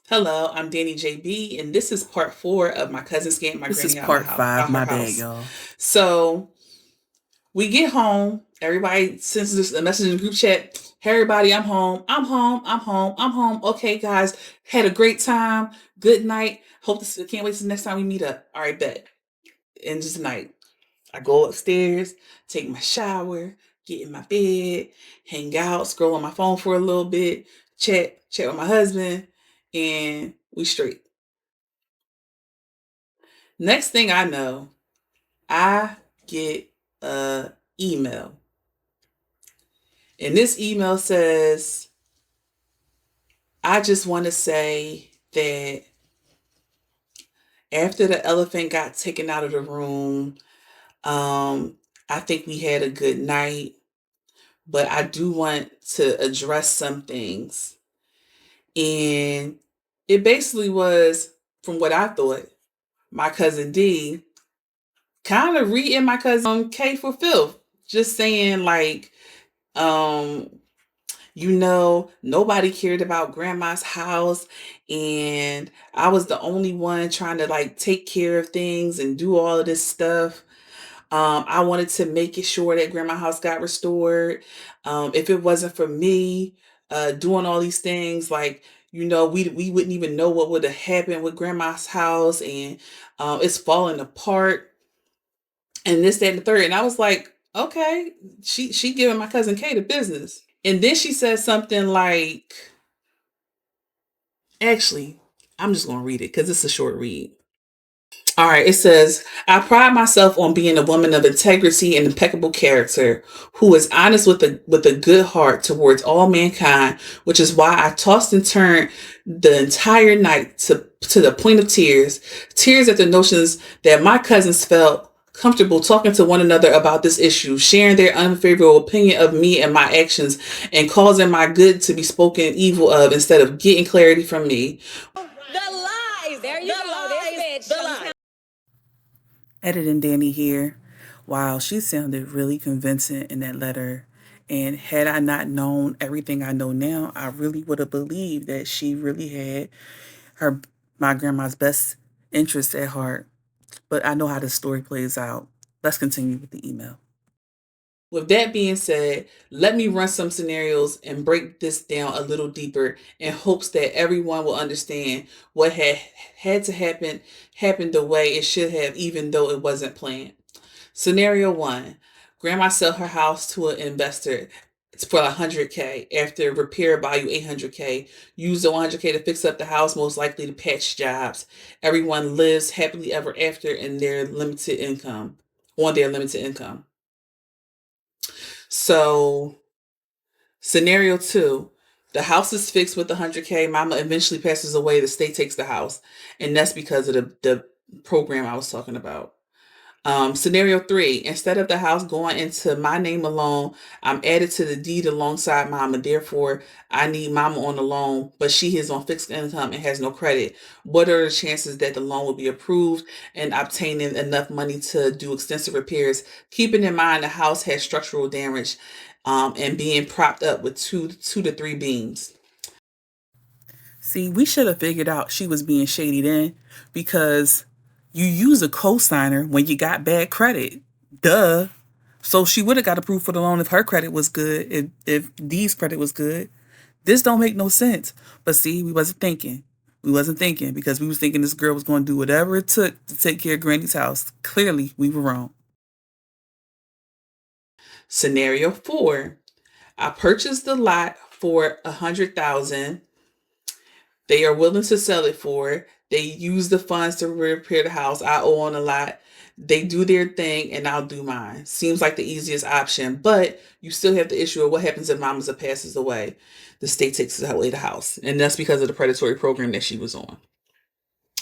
Hello, I'm Danny JB, and this is part 4 of my cousin scammed my This is granny out part five. out her My bad, house. y'all. So we get home. Everybody sends this a message in the group chat. Hey, everybody, I'm home. I'm home. I'm home. I'm home. Okay, guys, had a great time. Good night. Hope this. Can't wait till the next time we meet up. All right, bet. And just night. I go upstairs, take my shower, get in my bed, hang out, scroll on my phone for a little bit, chat with my husband, and we straight. Next thing I know, I get a email. And this email says, I just want to say that after the elephant got taken out of the room, I think we had a good night, but I do want to address some things. And it basically was, from what I thought, my cousin D kind of reading my cousin K for filth, just saying like, um, nobody cared about grandma's house, and I was the only one trying to like take care of things and do all of this stuff. I wanted to make it sure that grandma's house got restored. If it wasn't for me doing all these things, like we wouldn't even know what would have happened with grandma's house, and it's falling apart, and this, that, and the third. And I was like, okay, she giving my cousin Kay the business. And then she said something like, actually, I'm just going to read it because it's a short read. All right, it says, I pride myself on being a woman of integrity and impeccable character, who is honest with a good heart towards all mankind, which is why I tossed and turned the entire night to the point of tears, tears at the notions that my cousins felt comfortable talking to one another about this issue, sharing their unfavorable opinion of me and my actions, and causing my good to be spoken evil of instead of getting clarity from me. The lies. There you go. This bitch. The lies. Editing Danny here. Wow, she sounded really convincing in that letter. And had I not known everything I know now, I really would have believed that she really had her my grandma's best interests at heart. But I know how the story plays out. Let's continue with the email. With that being said, let me run some scenarios and break this down a little deeper in hopes that everyone will understand what had to happen the way it should have, even though it wasn't planned. Scenario one: Grandma sell her house to an investor for 100K after repair value 800K. Use the 100K to fix up the house, most likely to patch jobs. Everyone lives happily ever after in their limited income, on their limited income. So, scenario two: the house is fixed with 100K. Mama eventually passes away. The state takes the house, and that's because of the program I was talking about. Scenario three: instead of the house going into my name alone, I'm added to the deed alongside mama. Therefore, I need mama on the loan, but she is on fixed income and has no credit. What are the chances that the loan will be approved and obtaining enough money to do extensive repairs? Keeping in mind the house has structural damage, and being propped up with two to three beams. See, we should have figured out she was being shady then because you use a cosigner when you got bad credit. Duh. So she would have got approved for the loan if her credit was good, if D's credit was good. This don't make no sense. But see, we wasn't thinking. We wasn't thinking because we was thinking this girl was going to do whatever it took to take care of Granny's house. Clearly, we were wrong. Scenario four: I purchased the lot for 100,000. They are willing to sell it for. They use the funds to repair the house. I owe on a lot. They do their thing and I'll do mine. Seems like the easiest option, but you still have the issue of what happens if mama passes away. The state takes away the house, and that's because of the predatory program that she was on.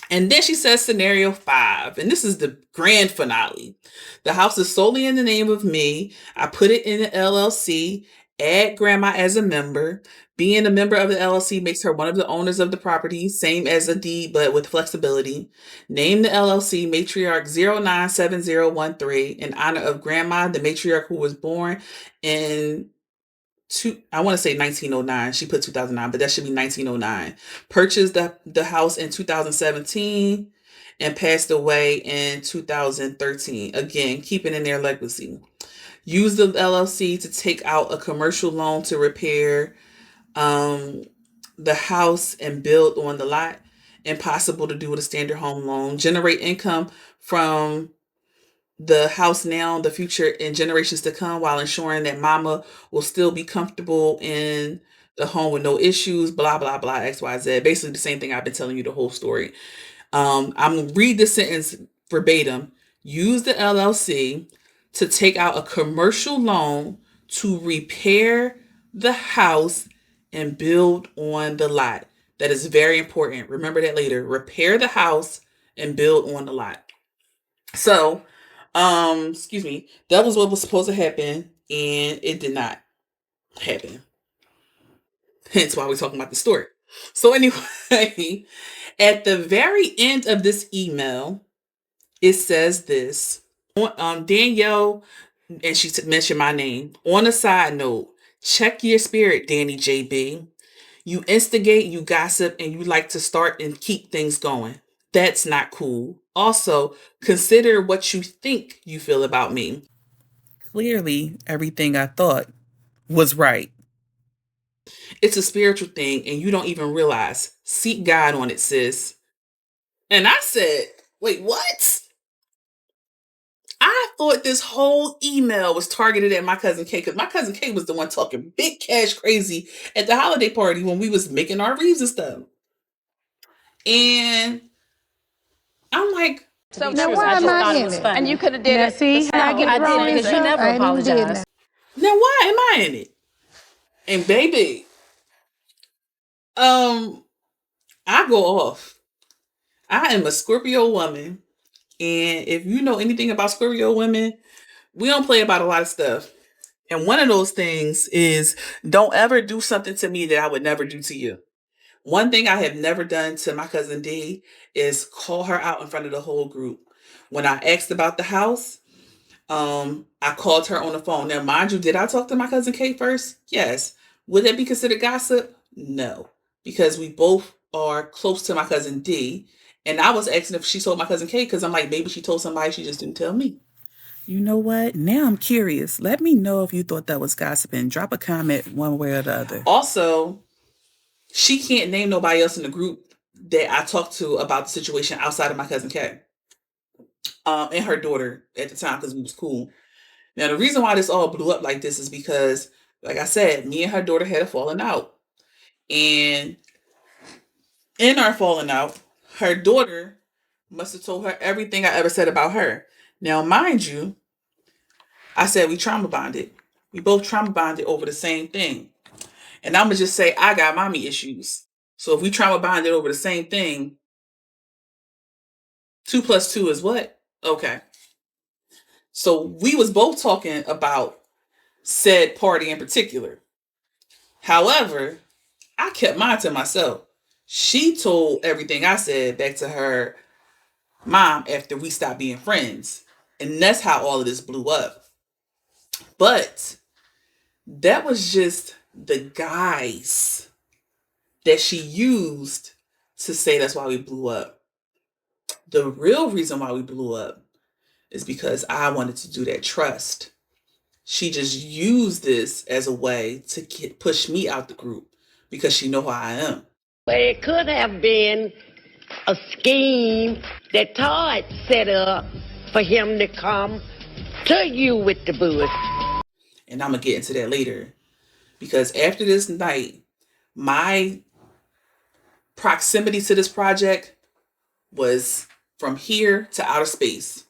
And then she says scenario five, and this is the grand finale. The house is solely in the name of me. I put it in an LLC, add grandma as a member. Being a member of the LLC makes her one of the owners of the property, same as a deed, but with flexibility. Name the LLC Matriarch 097013 in honor of grandma, the matriarch who was born in I want to say 1909. She put 2009, but that should be 1909. Purchased the house in 2017 and passed away in 2013. Again, keeping in their legacy. Use the LLC to take out a commercial loan to repair the house and build on the lot. Impossible to do with a standard home loan. Generate income from the house now, the future, and generations to come, while ensuring that mama will still be comfortable in the home with no issues, blah, blah, blah, XYZ. Basically the same thing I've been telling you the whole story. I'm going to read this sentence verbatim. Use the LLC to take out a commercial loan to repair the house and build on the lot. That is very important. Remember that later. Repair the house and build on the lot. So, excuse me, that was what was supposed to happen, and it did not happen. Hence why we're talking about the story. So anyway, at the very end of this email, it says this. Danielle, and she mentioned my name. On a side note, check your spirit, Danny JB. You instigate, you gossip, and you like to start and keep things going. That's not cool. Also, consider what you think you feel about me. Clearly, everything I thought was right. It's a spiritual thing, and you don't even realize. Seek God on it, sis. And I said, wait, what? I thought this whole email was targeted at my cousin Kay, because my cousin Kay was the one talking big cash crazy at the holiday party when we was making our reads and stuff. And I'm like, So now why am I in it? And you could have did it. See how I get drawn into stuff? You never apologized. Now why am I in it? And baby, I go off. I am a Scorpio woman, and if you know anything about Scorpio women, we don't play about a lot of stuff. And one of those things is don't ever do something to me that I would never do to you. One thing I have never done to my cousin D is call her out in front of the whole group. When I asked about the house, I called her on the phone. Now, mind you, did I talk to my cousin Kate first? Yes. Would that be considered gossip? No, because we both are close to my cousin D. And I was asking if she told my cousin Kate because I'm like, maybe she told somebody, she just didn't tell me. You know what? Now I'm curious. Let me know if you thought that was gossiping. Drop a comment one way or the other. Also, she can't name nobody else in the group that I talked to about the situation outside of my cousin Kay. And her daughter at the time, because we was cool. Now, the reason why this all blew up like this is because, like I said, me and her daughter had a falling out. And in our falling out, her daughter must have told her everything I ever said about her. Now, mind you, I said we trauma bonded. We both trauma bonded over the same thing. And I'm going to just say I got mommy issues. So if we trauma bonded over the same thing, 2 + 2 is what? Okay. So we was both talking about said party in particular. However, I kept mine to myself. She told everything I said back to her mom after we stopped being friends. And that's how all of this blew up. But that was just the guise that she used to say that's why we blew up. The real reason why we blew up is because I wanted to do that trust. She just used this as a way to push me out the group because she know who I am. Well, it could have been a scheme that Todd set up for him to come to you with the booze. And I'm going to get into that later. Because after this night, my proximity to this project was from here to outer space.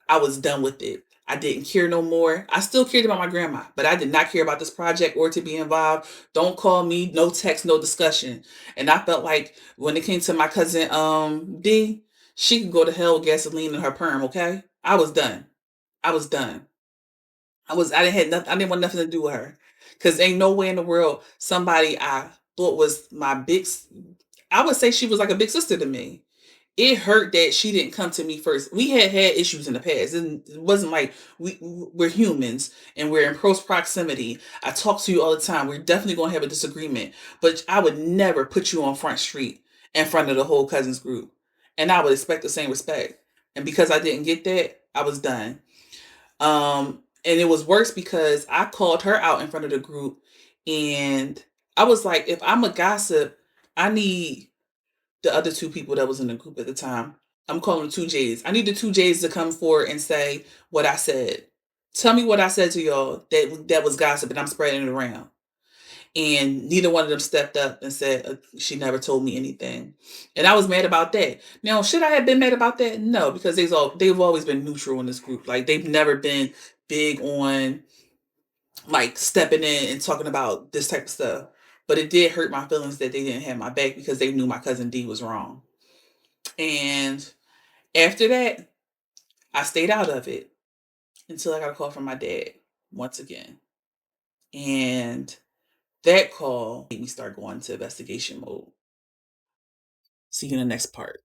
I was done with it. I didn't care no more. I still cared about my grandma, but I did not care about this project or to be involved. Don't call me, no text, no discussion. And I felt like when it came to my cousin D, she could go to hell with gasoline in her perm, okay? I was done. I didn't want nothing to do with her. Cause ain't no way in the world somebody I thought was my I would say she was like a big sister to me. it hurt that she didn't come to me first. We had issues in the past. It wasn't like we're humans and we're in close proximity. I talk to you all the time. We're definitely going to have a disagreement, but I would never put you on Front Street in front of the whole cousins group. And I would expect the same respect. And because I didn't get that, I was done. And it was worse because I called her out in front of the group, and I was like, if I'm a gossip, I need the other two people that was in the group at the time. I'm calling them 2Js. I need the 2Js to come forward and say what I said. Tell me what I said to y'all that was gossip and I'm spreading it around. And neither one of them stepped up and said she never told me anything. And I was mad about that. Now, should I have been mad about that? No, because they've always been neutral in this group. Like, they've never been big on like stepping in and talking about this type of stuff. But it did hurt my feelings that they didn't have my back because they knew my cousin D was wrong. And after that, I stayed out of it until I got a call from my dad once again. And that call made me start going into investigation mode. See you in the next part.